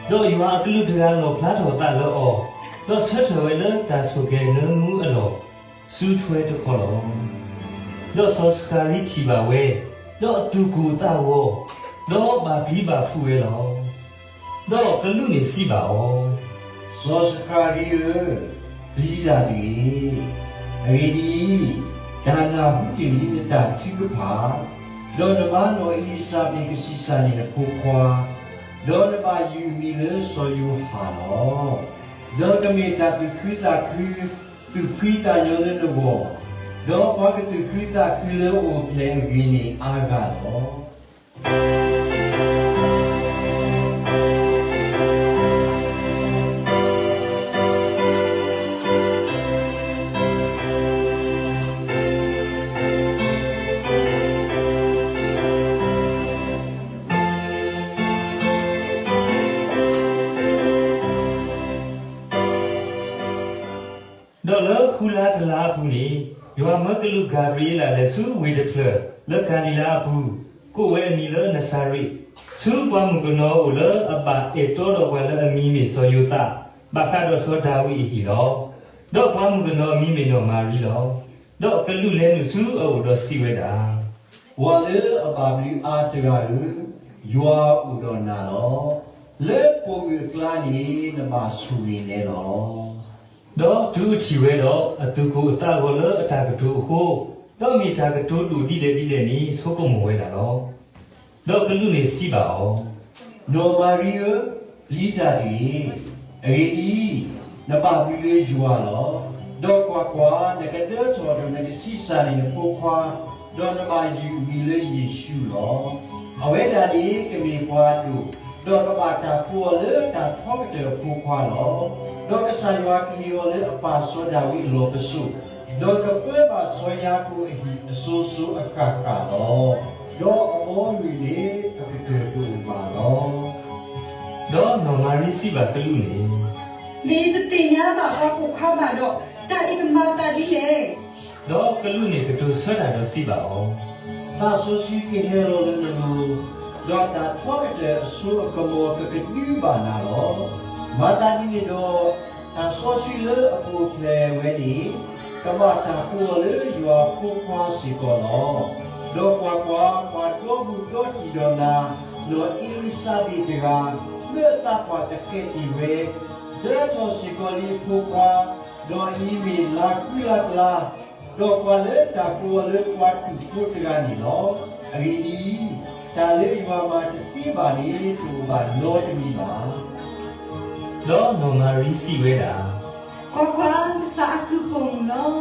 တော့ယူအကလူတရန်တော့ဖလားတော်တာလောတော့ဆက်ထွေလဲဒါဆိုကဲနမှုအလောစူးထွဲတခေါ်လောတော့ဆောစကာရီချီပါဝဲတော့တူကူတာဝတော့ဘာပြီးပါဖူဝဲလောတော့ကလူနေစီပါဩ စောစကာရီဘီဇာဒီအေဒီဒါနာဘုတိလိတာတိကပါလောနမနောဣစာဘေကစီစာနေကိုခွာလောနမယူမီလေဆိုယူဟာလောလောကမေတာပိခိတာခိသူခိတာညောနေတော့လောဘာကသူခိတာခိလောအိုပလေဂီနီအာဂါလောတော့လခုလာတလာဘူးနေယောမကလူဂါဘရီလာလဲဆူဝေဒဖလလက်ကန်လီလာဘူးကိုဝဲမီလနဆာရီဆူပမကနောလအဘအေတိုတော့ဝဲလအမီမီဆိုယတာဘကတော့ဆိုဒါဝီဟီလောတော့ပမကနောမီမီနောမာရီလောတော့ကလူလဲနုဆူအိုတော့စီဝဲတာဝါလေအဘာဘီအာတရာယူအာဥဒနာလောလေပိုဝီကလာနီနမဆူရင်းလေလောတော့ဒုချီဝဲတော့အတူကိုအတာကိုလအတာကတူကိုတော့မိတာကတူတူဒီလေနီဆိုကုံမဝဲတာတော့ကလူနေစီပါအောင်နိုမာရီယလီဇာဒီအေဒီနပပီလေယူအာလောတော့ကွာနကတဲ့ချော်တော့နေစီစာနေပိုခွာတော့နမယူမီလေယေရှုလောအဝဲဒါဒီကမီပွားတို့တော့ကပါတာပူလေတာဖောက်တဲ့ပိုခွာလောတော့ကဆိုင်ဝါကီယိုလေအပါဆိုဒါဝီလောပစုတော့ကပွဲပါဆွေယာကိုအဟိအဆိုးဆိုးအခါကတော့တော့အမောယူလေအကတဲ့ပူပါတော့နော်မာရီစီပါကလူနေမေးတဲ့ညာပါကိုခါပါတော့တာအိကမာတာဒီလေတော့ကလူနေကတူဆွတာတော့စီပါအောင်ဒါဆိုစီကင်းရောလည်းနော်တော့တာဖောက်တဲ့အဆိုးကမောကကတိပါနာတော့မာတာဒီနေတော့အဆိုးစီလေအပူလေဝဲဒီကမတာပူလေယူအပူခွာစီကောတော့တော့ကွာတော့ဘူးတော့ကြည်တော့နာလောအီလီဆာဘီတကမေတာပွားတဲ့ကေတီဝဲဒေတိုစီကိုလီပူခွာတော့အီမီလာကွီလာလာတော့ကွာလေတာပူလေကွာတူပူတကနီနော်အီဒီတာလေယူမှာတိပါနေတူပါလောတမီပါတော့မာရီစီဝဲတာကွာစာကူပုံနော်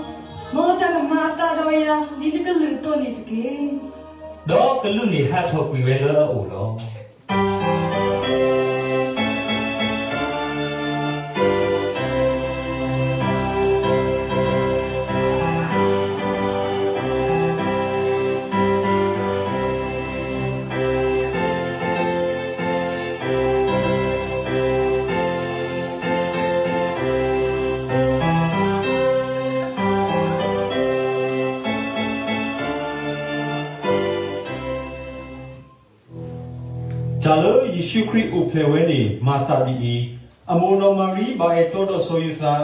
မောတာမာတာတော့ရဒီကလူတော့နေတကေတော့ကလူနေဟာထောက်ကွေဝဲလောအိုလောဂျာလိုယေရှုခရစ်ဥပလေဝဲနေမာသာဒီအမိုနိုမာရီဘာအေတိုဒဆိုယသာ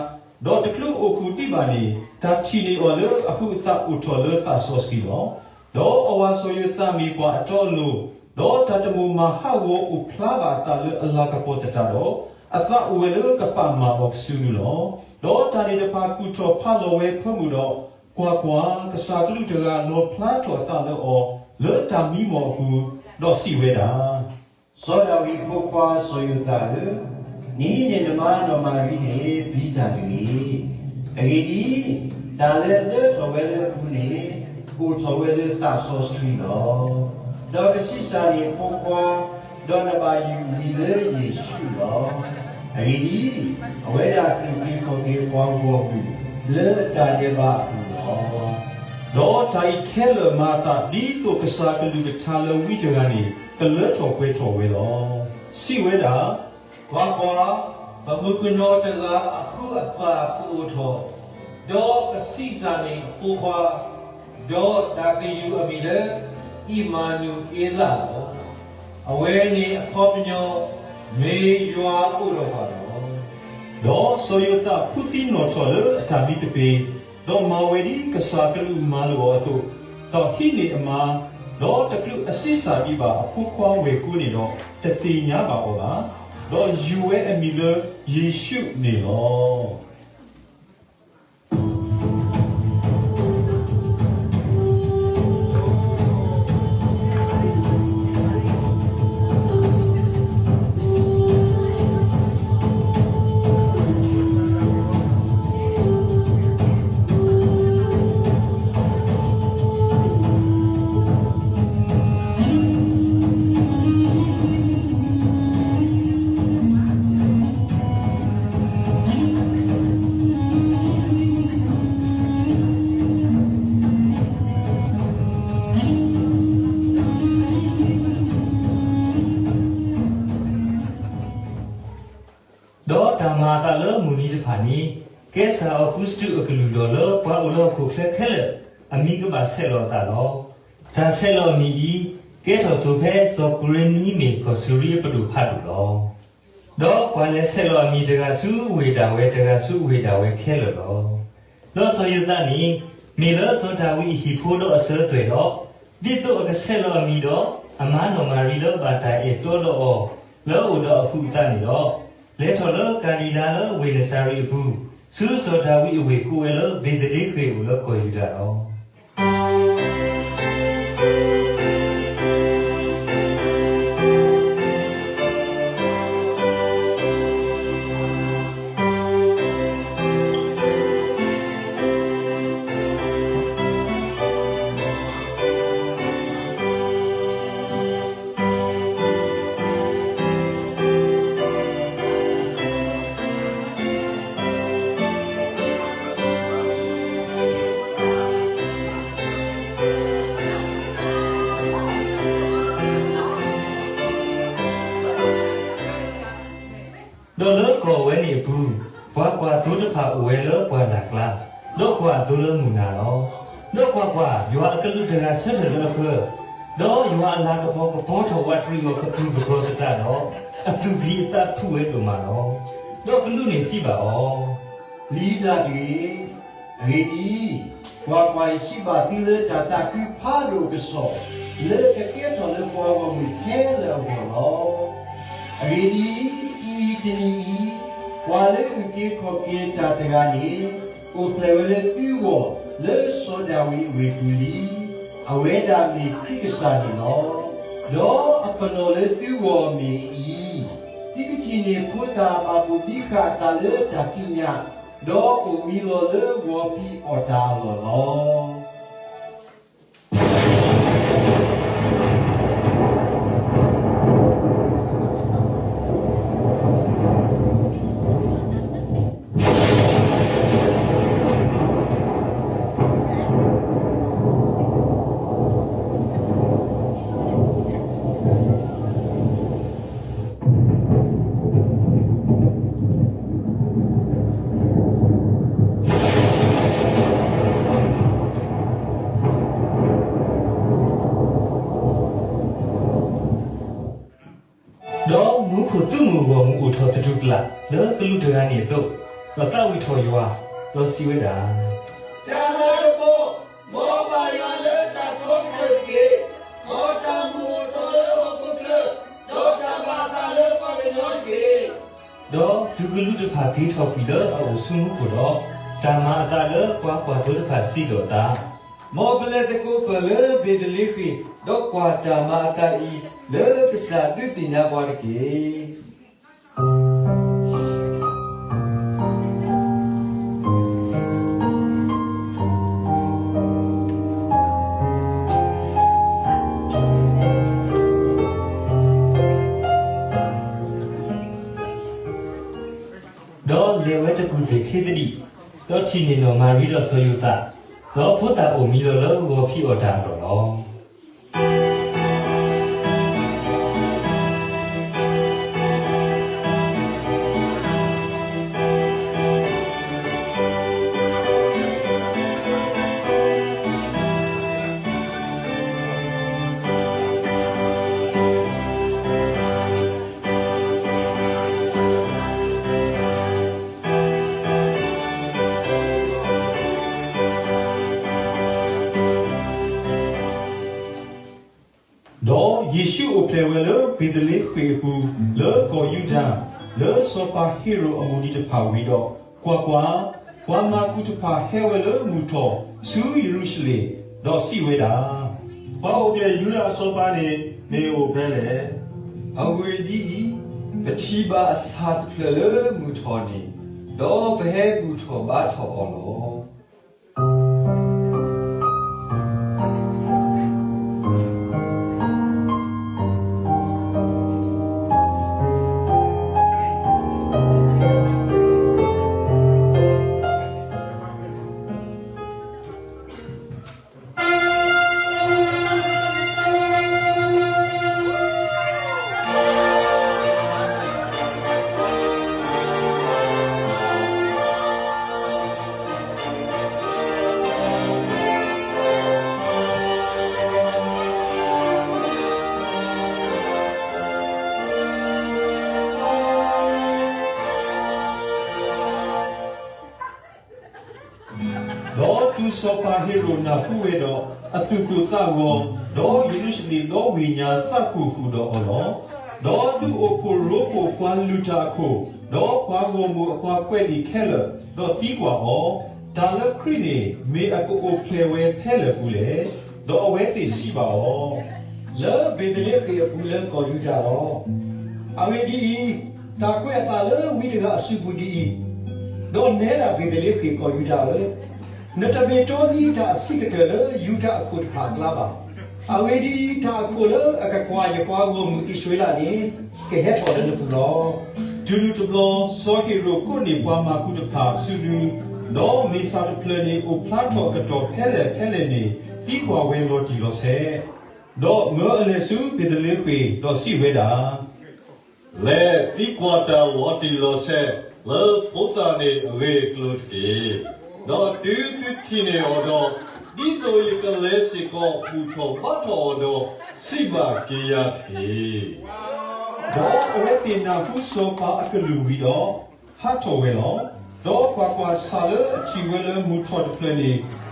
ဒေါ်တကလူအခုတိပါနေတာချီနေအော်လအခုသာဥထော်လသာဆော့စကီလောဒေါ်အဝါဆိုယသာမီပွားအတော်လူဒေါ်တတမူမဟာဝဥပလာဘာတာလအလာကပိုတတာတော့အသဝဲလကပမာဘောက်ဆူနူလောဒေါ်တာနေတပါကုထောဖလောဝဲဖမှုတော့ကွာကစားကလူတကလောဖလာထောတာလောလောတာမီမောဟုတော့စီဝဲတာစောဒဝီပူခွာဆိုယူတာနီးနေနမနော်မာရီနေဘီတာဒီအေဒီဒါလည်းတဲ့ဆိုဝဲလေခုနေကိုဆိုဝဲလေတာဆိုစထရီလောဒေါ်ကစီစာရီပူခွာဒေါ်နဘာယူမီလေယေရှုလောအေဒီအဝဲရကီကိုကေပွားဝဘူးလေတာဒေဘာလောတော့တိုင်ခဲလမာတာဒီကိုကစားကလူချာလဝီကြကနေကလတ်တော်ခွဲတော်ဝဲတော့စီဝဲတာကွာဘမုကနောတကအခုအပါပူထောတော့ကစီစာနေပူခွာတော့တာကီယူအမီလေအီမာနူအေလာအဝဲနေအခေါ်ပညော မေရွာဥတော်ပါတော့ဆိုယတာဖူတီနိုထော်လအတာဘီတပေတော့မဝေဒီကစားကလူမာလောတော့တော့ခိနေအမာတော့တကလူအစစ်စာပြီးပါအခုခွာဝေကူနေတော့တတိညာပါဟောလားတော့ယူဝဲအမီလယေရှုနေလောတော့ဓမ္မတာလမူနီဖာနီကဲဆာအကုစတုအကလူလောလပွားလောခုခက်ခဲလအမိကပါဆဲလောတာလောဒါဆဲလောမီဤကဲထောဆိုဖဲဇောကူရနီမီကိုဆူရီပဒုဖတ်လောတော့ကွာလဲဆဲလောမီတကဆူဝေတာဝဲတကဆူဝေတာဝဲခဲလောလောဆိုယတနီမီလောဆိုတာဝီဟီဖိုလောအစဲတွေတော့ဒီတော့အကဆဲလောမီတော့အမနောမာရီလောဘာတာအေတိုလောလောဦးတော့အခုတန်ရောလေထော်လကာလီလာလဝေနစာရီဘူးစူးစောတာဝီအဝေကိုဝဲလဘေဒလေးခေဘူးလကိုယူတာတော့တော့လကောဝဲနေဘူးဘွားကွာဒုတဖာဝဲလပွားလာကလာတော့ကွာဒုလမူနာတော့တော့ကွာရွာအကလူတကဆက်တယ်လခွတော့ရွာလာကဘောထောဝတ်ထရီကိုကတူဘရောစတာတော့အတူကြီးတတ်ထူဝဲတို့မှာတော့ကလူနေစီပါဩ လီဇာဒီရေဒီဝါပိုင်ရှိပါတိလေတာတာကိဖာရိုကဆောလေကကဲတော်လေပေါ်ဝမီခဲလေဘောရေဒီဤတီဝါလေဝီခေါကေတာတကနီကိုဖလေဝလေပြူဝလေဆိုဒဝီဝေကူလီအဝဲတာမီခိကစာနီနောလောအပနောလေပြူဝမီဤတိကချီနေဖုတာအဘူဒီခာတာလေတာကိညာတော့ mi lo le wo pi o da lo lo တော့မူခုသူ့မူကိုမူထော်တူကလာလောကလူတကနေတော့တော့တဝီထော်ရွာတော့စီဝဲတာ တာလာဘောမောပါရလေတာထုံးတဲ့ကေမောတမှုထော်လေဘုကလဒေါ်တာဘာတာလေပပညောကေ တော့ဒုကလူတဖာခေထော်ပြီးတော့အုပ်စုမှုကိုတော့ဓမ္မအတာလေကွာကွာဒုတဖာစီတော့တာ မောပလက်တကူပလေဘေဒလိခိဒေါကွာတာမာတာဤလေကစားဒုတိနာဘောလကေတော့လေဝဲတကူတေခေတတိတော့ချီနေတော့မာရီတော့ဆိုယူတာတော့ဖုတာအိုမီလောလောကိုဖြီအော်တာတော့လော ယေရှုအဖလေဝဲလေဘီဒလေးခွေကူလေကိုယူဒာလေဆိုပါဟီရိုအမူဒီတဖာဝီတော့ကွာဝါမာကူတဖာဟဲဝဲလေမူတော်ဆူယေရုရှလေတော့စီဝဲတာ ဘာဟုတ်ပြယူဒအစောပါနေဟိုဖဲလေ အဝေဒီပတိပါအစာတဖလေမူထော်နီတော့ဘဲမူထော်ဘာထော်အော်လော တော့သူစောပါဟီရိုနာဖူဝဲတော့အသူကိုသကောတော့ယေရုရှလင်တော့ဝိညာသကူခုတော့အော်တော့သူအဖို့ရိုကိုကွာလူတာကိုတော့ကွာကိုမူအကွာကွဲ့ဒီခဲလတော့တီကွာအော်ဒါလခရီနေမေအကိုကိုဖလေဝဲဖဲလပူလေတော့အဝဲတိစီပါအော် Le bedele ke pula ko yuta ro. Awe di ta ko ta le wi de ga su bu di. Do ne la bedele ke ko yuta le. Ne ta be to ni ta si ke te le yuta ko ta kla ba. Awe di ta ko le aka kwa ye kwa wo mu Israel ni ke he tho de pu lo. ဒူလူတဘလစောဟီရိုကိုနေပွားမှာကုတခါဆူလူတော့မေစာတဖလနေအိုဖလာတော့ကတော့ဖဲလေနေတီကွာဝဲလို့ဒီလို့ဆဲတော့မောအလေစုပိဒလေးပေတော့စီဝဲတာ လေဒီကွာတာဝတီလိုဆဲလေပုတာနေအဝေကလုတ်ကေတော့တူတီနေတော့ဒီလိုရကလေးစကောပူထောဘာတော်တော့စိပါကေရကေ တော့အဝဲတင်နာဖူစောပါအကလူဝီတော့ဟာတော်ဝဲလို့တော့ကွာဆာလအချီဝဲလမူထော်တဖလနေ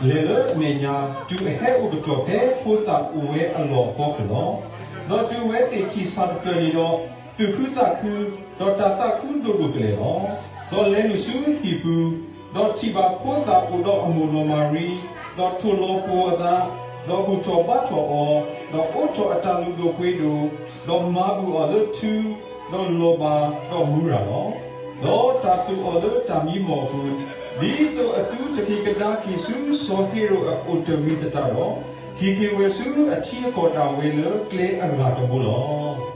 လေလအမေညာတူဟဲဥကတော်ဖဲဖိုးတာအဝဲအလောပေါ့ကလို့တော့တူဝဲတေချီဆာတဖလနေတော့သူခုသခုတော့တာတာခုဒိုဒိုကလေတော့လဲလူစုဟီပူတော့ချီပါဖိုးတာဥတော့အမူနိုမာရီတော့ထူလောပေါ်သာတော့ဘူတော်ဘာတော်အော်တော့အိုတော်အတလူတို့ခွေးတို့တော့မာဘူးအော်လို့သူတော့လောပါတော့မူရာတော့တာတူအော်လို့တာမီမော်ဘူးဒီတော့အတူတတိကဒါကိစုစောဟီရိုအိုတဝီတတော်ခီကီဝဲစုအချီကောတာဝဲလို့ကလေအငါတော့ဘူးလို့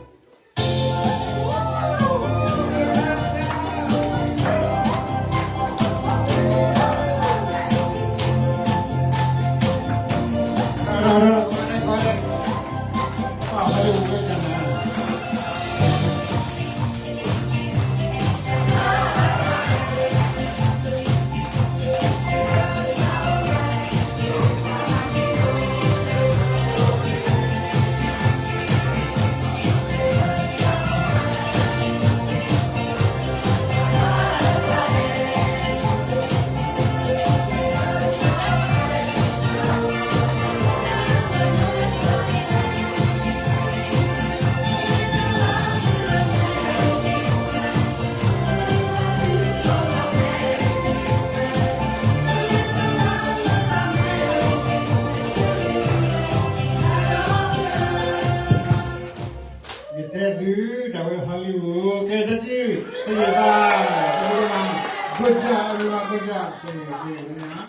Hollywood, que te chi, que va, good job, good job.